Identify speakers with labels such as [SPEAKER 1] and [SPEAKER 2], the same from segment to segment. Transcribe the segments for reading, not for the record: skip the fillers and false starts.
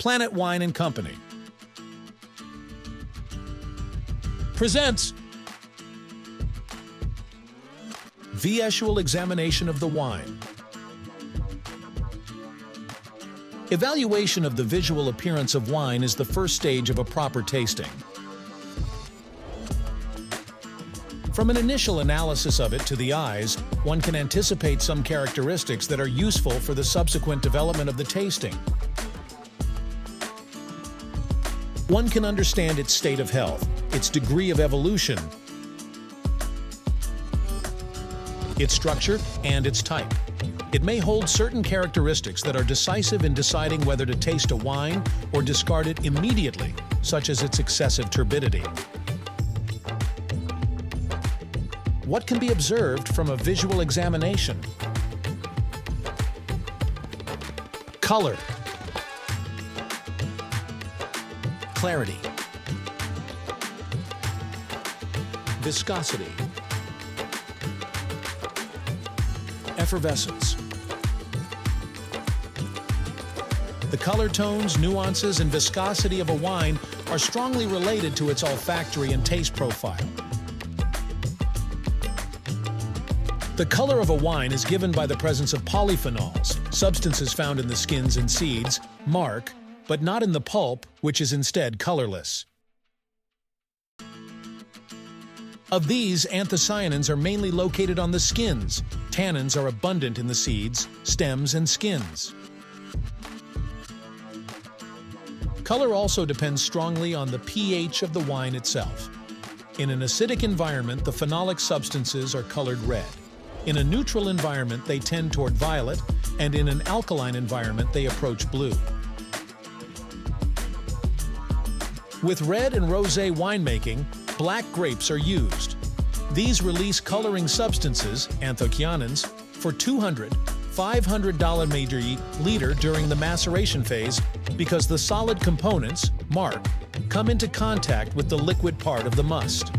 [SPEAKER 1] Planet Wine and Company presents Visual Examination of the Wine. Evaluation of the visual appearance of wine is the first stage of a proper tasting. From an initial analysis of it to the eyes, one can anticipate some characteristics that are useful for the subsequent development of the tasting. One can understand its state of health, its degree of evolution, its structure, and its type. It may hold certain characteristics that are decisive in deciding whether to taste a wine or discard it immediately, such as its excessive turbidity. What can be observed from a visual examination? Color, clarity, viscosity, effervescence. The color tones, nuances, and viscosity of a wine are strongly related to its olfactory and taste profile. The color of a wine is given by the presence of polyphenols, substances found in the skins and seeds, mark, but not in the pulp, which is instead colorless. Of these, anthocyanins are mainly located on the skins. Tannins are abundant in the seeds, stems, and skins. Color also depends strongly on the pH of the wine itself. In an acidic environment, the phenolic substances are colored red. In a neutral environment, they tend toward violet, and in an alkaline environment, they approach blue. With red and rosé winemaking, black grapes are used. These release coloring substances, anthocyanins, for 500 liter during the maceration phase because the solid components, mark, come into contact with the liquid part of the must.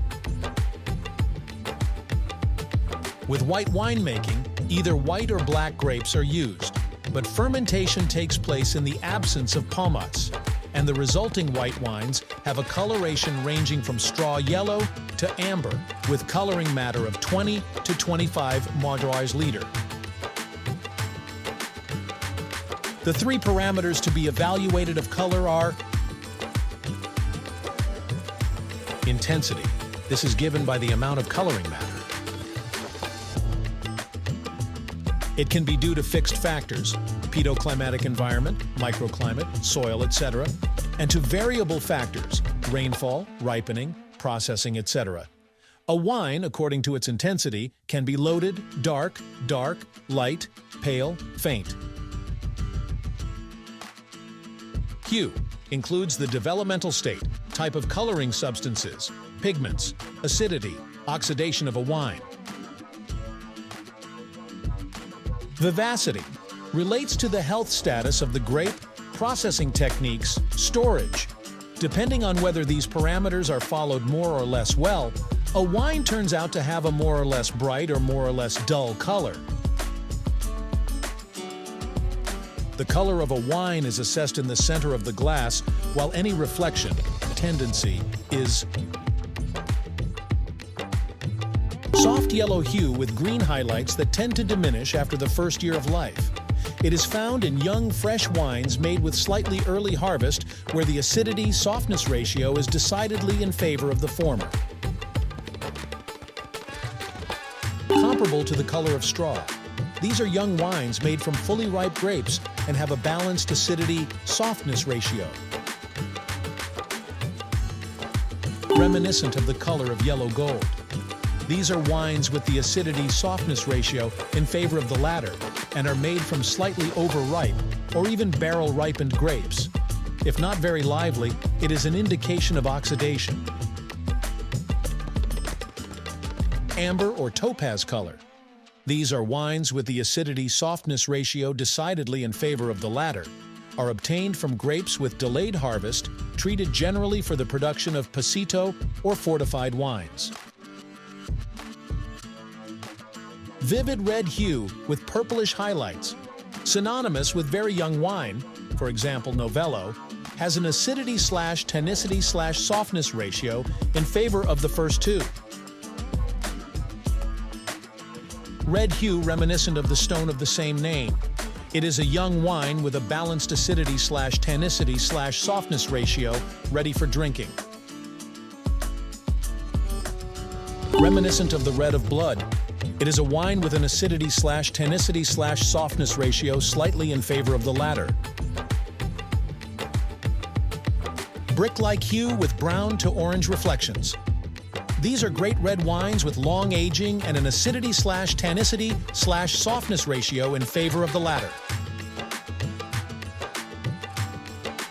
[SPEAKER 1] With white winemaking, either white or black grapes are used, but fermentation takes place in the absence of pomace, and the resulting white wines have a coloration ranging from straw yellow to amber, with coloring matter of 20 to 25 liter. The three parameters to be evaluated of color are intensity. This is given by the amount of coloring matter. It can be due to fixed factors, pedoclimatic environment, microclimate, soil, etc., and to variable factors, rainfall, ripening, processing, etc. A wine, according to its intensity, can be loaded, dark, light, pale, faint. Hue includes the developmental state, type of coloring substances, pigments, acidity, oxidation of a wine. Vivacity relates to the health status of the grape, processing techniques, storage. Depending on whether these parameters are followed more or less well, a wine turns out to have a more or less bright or more or less dull color. The color of a wine is assessed in the center of the glass, while any reflection, tendency, is soft yellow hue with green highlights that tend to diminish after the first year of life. It is found in young, fresh wines made with slightly early harvest, where the acidity-softness ratio is decidedly in favor of the former. Comparable to the color of straw. These are young wines made from fully ripe grapes and have a balanced acidity-softness ratio. Reminiscent of the color of yellow gold. These are wines with the acidity-softness ratio in favor of the latter and are made from slightly overripe or even barrel-ripened grapes. If not very lively, it is an indication of oxidation. Amber or topaz color. These are wines with the acidity-softness ratio decidedly in favor of the latter, are obtained from grapes with delayed harvest, treated generally for the production of passito or fortified wines. Vivid red hue with purplish highlights, synonymous with very young wine, for example Novello, has an acidity/tannicity/softness ratio in favor of the first two. Red hue reminiscent of the stone of the same name. It is a young wine with a balanced acidity/tannicity/softness ratio, ready for drinking. Reminiscent of the red of blood. It is a wine with an acidity/tannicity/softness ratio slightly in favor of the latter. Brick-like hue with brown to orange reflections. These are great red wines with long aging and an acidity/tannicity/softness ratio in favor of the latter.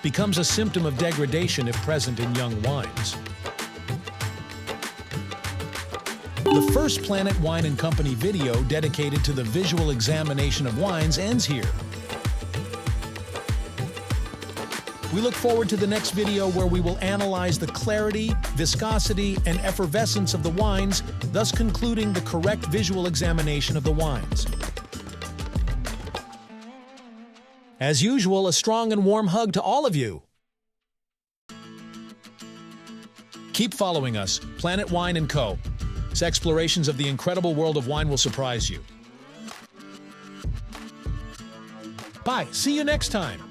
[SPEAKER 1] Becomes a symptom of degradation if present in young wines. The first Planet Wine & Company video dedicated to the visual examination of wines ends here. We look forward to the next video where we will analyze the clarity, viscosity, and effervescence of the wines, thus concluding the correct visual examination of the wines. As usual, a strong and warm hug to all of you. Keep following us, Planet Wine & Co. Its explorations of the incredible world of wine will surprise you. Bye, see you next time.